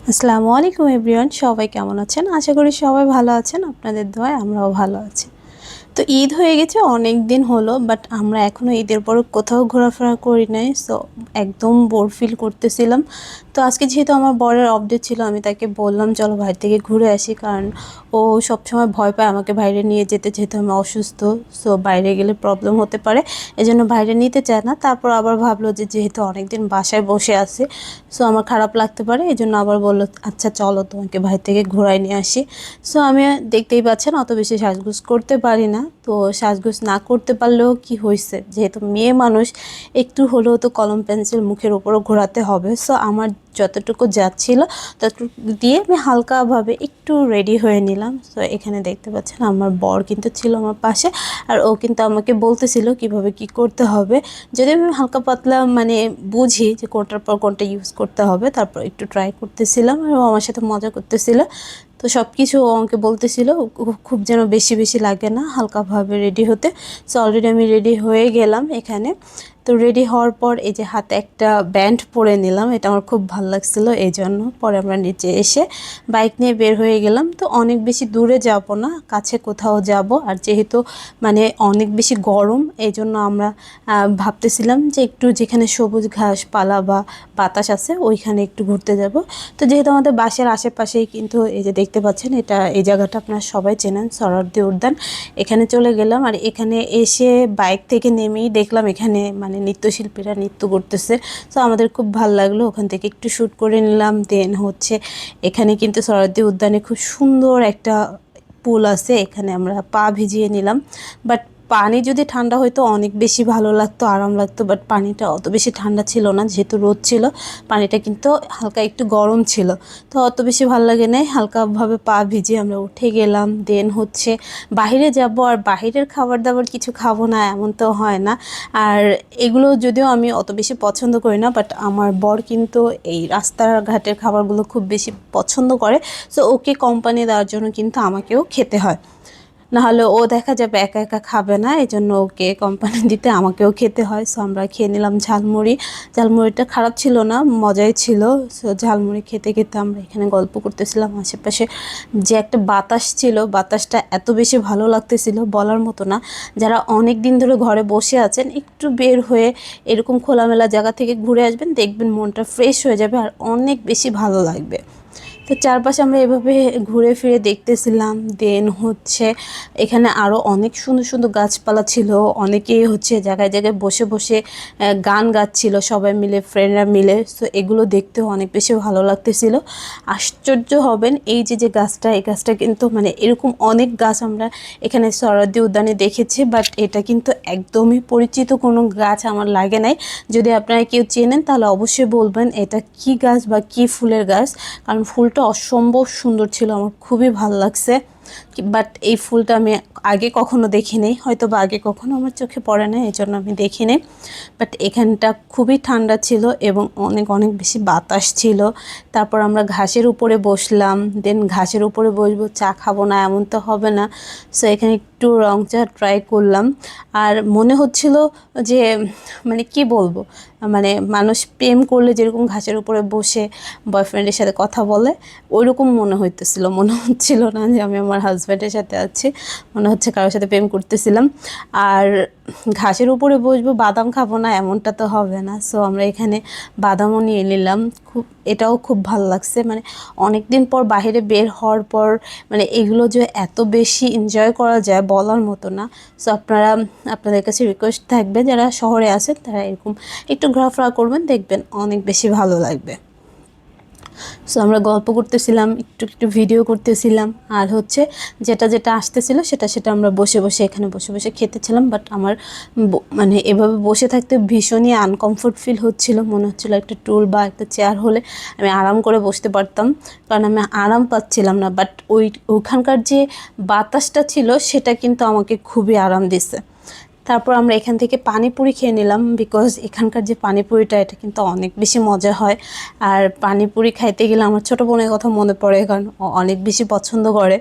আসসালামু আলাইকুম এভরিওয়ান, সবাই কেমন আছেন? আশা করি সবাই ভালো আছেন। আপনাদের দোয়ায় আমরাও ভালো আছি। তো ঈদ হয়ে গেছে অনেক দিন হলো, বাট আমরা এখনও ঈদের পর কোথাও ঘোরাফেরা করি নাই। সো একদম বোর ফিল করতেছিলাম। তো আজকে যেহেতু আমার বরের আপডেট ছিল, আমি তাকে বললাম চলো বাইরে থেকে ঘুরে আসি, কারণ ও সবসময় ভয় পায় আমাকে বাইরে নিয়ে যেতে, যেহেতু আমি অসুস্থ। সো বাইরে গেলে প্রবলেম হতে পারে, এজন্য বাইরে নিতে চায় না। তারপর আবার ভাবলো যে যেহেতু অনেকদিন বাসায় বসে আছে, সো আমার খারাপ লাগতে পারে, এই জন্য আবার বললো আচ্ছা চলো তোমাকে বাইরে থেকে ঘোরায় নিয়ে আসি। সো আমি দেখতেই পাচ্ছেন অত বেশি সাজগোজ করতে পারি না। তো সাজগোজ না করতে পারলেও কি হয়েছে, যেহেতু মেয়ে মানুষ একটু হলেও তো কলম পেন্সিল মুখের উপরও ঘোরাতে হবে। সো আমার যতটুকু যাচ্ছিল ততটুকু দিয়ে আমি হালকাভাবে একটু রেডি হয়ে নিলাম। সো এখানে দেখতে পাচ্ছেন আমার বর কিন্তু ছিল আমার পাশে, আর ও কিন্তু আমাকে বলতেছিল কিভাবে কি করতে হবে। যদি আমি হালকা পাতলা মানে বুঝি যে কোনটার পর কোনটা ইউজ করতে হবে, তারপর একটু ট্রাই করতেছিলাম আর ও আমার সাথে মজা করতেছিল। তো সব কিছু ও আমাকে বলতেছিল খুব যেন বেশি বেশি লাগে না, হালকাভাবে রেডি হতে। সো অলরেডি আমি রেডি হয়ে গেলাম এখানে। তো রেডি হওয়ার পর এই যে হাতে একটা ব্যান্ড পরে নিলাম, এটা আমার খুব ভালো লাগছিল, এই জন্য পরে আমরা নিচে এসে বাইক নিয়ে বের হয়ে গেলাম। তো অনেক বেশি দূরে যাব না, কাছে কোথাও যাব। আর যেহেতু মানে অনেক বেশি গরম, এই জন্য আমরা ভাবতেছিলাম যে একটু যেখানে সবুজ ঘাসপালা বা বাতাস আছে ওইখানে একটু ঘুরতে যাব। তো যেহেতু আমাদের বাসার আশেপাশেই কিন্তু এই যে দেখতে পাচ্ছেন, এই জায়গাটা আপনারা সবাই চেনেন, সোহরাওয়ার্দী উদ্যান। এখানে চলে গেলাম, আর এখানে এসে বাইক থেকে নেমেই দেখলাম এখানে মানে নৃত্যশিল্পীরা নৃত্য করতেছে। তো আমাদের খুব ভালো লাগলো, ওখান থেকে একটু শ্যুট করে নিলাম। দেন হচ্ছে এখানে কিন্তু সোহরাওয়ার্দী উদ্যানে খুব সুন্দর একটা পুল আছে, এখানে আমরা পা ভিজিয়ে নিলাম। বাট পানি যদি ঠান্ডা হইতো অনেক বেশি ভালো লাগতো, আরাম লাগতো। বাট পানিটা অত বেশি ঠান্ডা ছিল না, যেহেতু রোদ ছিল। পানিটা কিন্তু হালকা একটু গরম ছিল, তো অত বেশি ভালো লাগে নাই। হালকাভাবে পা ভিজিয়ে আমরা উঠে গেলাম। দেন হচ্ছে বাইরে যাব, আর বাইরের খাবার দাবার কিছু খাবো না এমন তো হয় না। আর এগুলো যদিও আমি অত বেশি পছন্দ করি না, বাট আমার বর কিন্তু এই রাস্তাঘাটের খাবারগুলো খুব বেশি পছন্দ করে। সো ওকে কোম্পানি দেওয়ার জন্য কিন্তু আমাকেও খেতে হয়, নাহলে ও দেখা যাবে একা একা খাবে না, এই জন্য ওকে কোম্পানি দিতে আমাকেও খেতে হয়। সো আমরা খেয়ে নিলাম ঝালমুড়ি। ঝালমুড়িটা খারাপ ছিল না, মজাই ছিল। সো ঝালমুড়ি খেতে খেতে আমরা এখানে গল্প করতেছিলাম। আশেপাশে যে একটা বাতাস ছিল, বাতাসটা এত বেশি ভালো লাগতেছিল বলার মতো না। যারা অনেক দিন ধরে ঘরে বসে আছেন, একটু বের হয়ে এরকম খোলামেলা জায়গা থেকে ঘুরে আসবেন, দেখবেন মনটা ফ্রেশ হয়ে যাবে আর অনেক বেশি ভালো লাগবে। তো চারপাশে আমরা এভাবে ঘুরে ফিরে দেখতেছিলাম। দেন হচ্ছে এখানে আরও অনেক সুন্দর সুন্দর গাছপালা ছিল। অনেকেই হচ্ছে জায়গায় জায়গায় বসে বসে গান গাচ্ছিল সবাই মিলে, ফ্রেন্ডরা মিলে। সো এগুলো দেখতেও অনেক বেশি ভালো লাগতেছিল। আশ্চর্য হবেন, এই যে যে গাছটা, এই গাছটা কিন্তু মানে এরকম অনেক গাছ আমরা এখানে সোহরাওয়ার্দী উদ্যানে দেখেছি, বাট এটা কিন্তু একদমই পরিচিত কোনো গাছ আমার লাগে নাই। যদি আপনারা কেউ চেনেন তাহলে অবশ্যই বলবেন এটা কি গাছ বা কি ফুলের গাছ, কারণ ফুলটা অসম্ভব সুন্দর ছিল, আমার খুবই ভালো লাগছে। বাট এই ফুলটা আমি আগে কখনো দেখিনি, হয়তো বা আগে কখনো আমার চোখে পড়ে না, এই জন্য আমি দেখিনি। বাট এখানটা খুবই ঠান্ডা ছিল এবং অনেক অনেক বেশি বাতাস ছিল। তারপর আমরা ঘাসের উপরে বসলাম। দেন ঘাসের উপরে বসবো, চা খাবো না এমন তো হবে না। সো এখানে একটু রং চা ট্রাই করলাম। আর মনে হচ্ছিল যে মানে কি বলবো, মানে মানুষ প্রেম করলে যেরকম ঘাসের উপরে বসে বয়ফ্রেন্ডের সাথে কথা বলে, ওইরকম মনে হইতেছিল। মনে হচ্ছিল না যে আমি আমার হাজব্যান্ডের সাথে আছি, মনে হচ্ছে কারোর সাথে প্রেম করতেছিলাম। আর ঘাসের উপরে বসবো, বাদাম খাবো না এমনটা তো হবে না। সো আমরা এখানে বাদামও নিয়ে নিলাম। এটাও খুব ভালো লাগছে, মানে অনেক দিন পর বাইরে বের হওয়ার পর মানে এগুলো যে এত বেশি এনজয় করা যায় বলার মতো না। সো আপনাদের কাছে রিকোয়েস্ট থাকবে যারা শহরে আছেন তারা এরকম একটু ঘোরাফেরা করবেন, দেখবেন অনেক বেশি ভালো লাগবে। সো আমরা গল্প করতেছিলাম, একটু একটু ভিডিও করতেছিলাম। আর হচ্ছে যেটা যেটা আসতেছিল সেটা সেটা আমরা বসে বসে এখানে বসে বসে খেতেছিলাম। বাট আমার মানে এভাবে বসে থাকতে ভীষণই আনকমফোর্ট ফিল হচ্ছিল, মনে হচ্ছিলো একটা টুল বা একটা চেয়ার হলে আমি আরাম করে বসতে পারতাম, কারণ আমি আরাম পাচ্ছিলাম না। বাট ওইখানকার যে বাতাসটা ছিল সেটা কিন্তু আমাকে খুবই আরাম দিছে। তারপর আমরা এখান থেকে পানিপুরি খেয়ে নিলাম, বিকজ এখানকার যে পানিপুরিটা এটা কিন্তু অনেক বেশি মজা হয়। আর পানিপুরি খাইতে গেলে আমার ছোটো বোনের কথা মনে পড়ে, কারণ ও অনেক বেশি পছন্দ করে।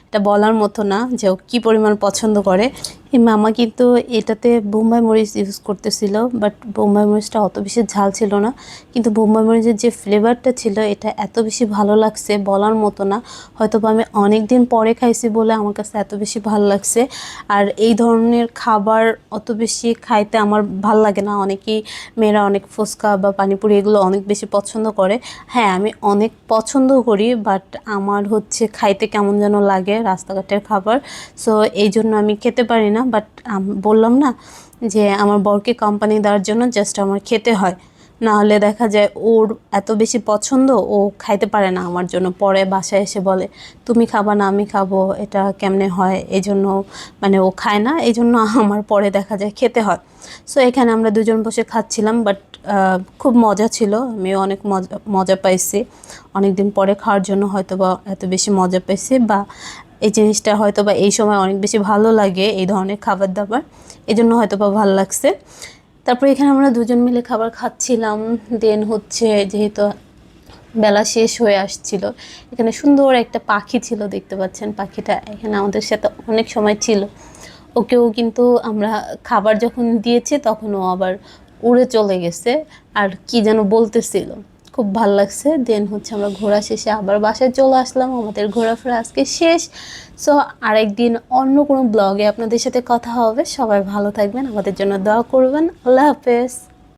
এটা বলার মতো না যে ও কী পরিমাণ পছন্দ করে। এই মামা কিন্তু এটাতে বোম্বাই মরিচ ইউজ করতেছিল, বাট বোম্বাই মরিচটা অত বেশি ঝাল ছিল না, কিন্তু বোম্বাই মরিচের যে ফ্লেভারটা ছিল এটা এত বেশি ভালো লাগছে বলার মতো না। হয়তো বা আমি অনেক দিন পরে খাইছি বলে আমার কাছে এত বেশি ভালো লাগছে। আর এই ধরনের খাবার অত বেশি খাইতে আমার ভাল লাগে না। অনেকেই মেয়েরা অনেক ফুচকা বা পানিপুরি এগুলো অনেক বেশি পছন্দ করে। হ্যাঁ, আমি অনেক পছন্দ করি, বাট আমার হচ্ছে খাইতে কেমন যেন লাগে রাস্তাঘাটের খাবার। সো এই জন্য আমি খেতে পারি না। বাট বললাম না যে আমার বরকে কোম্পানি দেওয়ার জন্য জাস্ট আমার খেতে হয়, না হলে দেখা যায় ওর এত বেশি পছন্দ ও খাইতে পারে না আমার জন্য। পরে বাসায় এসে বলে তুমি খাবা না আমি খাবো, এটা কেমনে হয়, এই জন্য মানে ও খায় না, এই জন্য আমার পরে দেখা যায় খেতে হয়। সো এখানে আমরা দুজন বসে খাচ্ছিলাম, বাট খুব মজা ছিল। আমিও অনেক মজা পাইছি, অনেক দিন পরে খাওয়ার জন্য হয়তো বা এত বেশি মজা পাইছি, বা এই জিনিসটা হয়তো বা এই সময় অনেক বেশি ভালো লাগে এই ধরনের খাবার দাবার, এই জন্য হয়তো বা ভালো লাগছে। তারপরে এখানে আমরা দুজন মিলে খাবার খাচ্ছিলাম। দেন হচ্ছে যেহেতু বেলা শেষ হয়ে আসছিল, এখানে সুন্দর একটা পাখি ছিল, দেখতে পাচ্ছেন পাখিটা এখানে আমাদের সাথে অনেক সময় ছিল। ওকেও কিন্তু আমরা খাবার যখন দিয়েছি তখন ও আবার উড়ে চলে গেছে আর কি যেন বলতেছিল, খুব ভাল লাগছে। দেন হচ্ছে আমরা ঘোরা শেষে আবার বাসায় চলে আসলাম, আমাদের ঘোরাফেরা আজকে শেষ। সো আরেকদিন অন্য কোনো ব্লগে আপনাদের সাথে কথা হবে। সবাই ভালো থাকবেন, আমাদের জন্য দোয়া করবেন। আল্লাহ হাফেজ।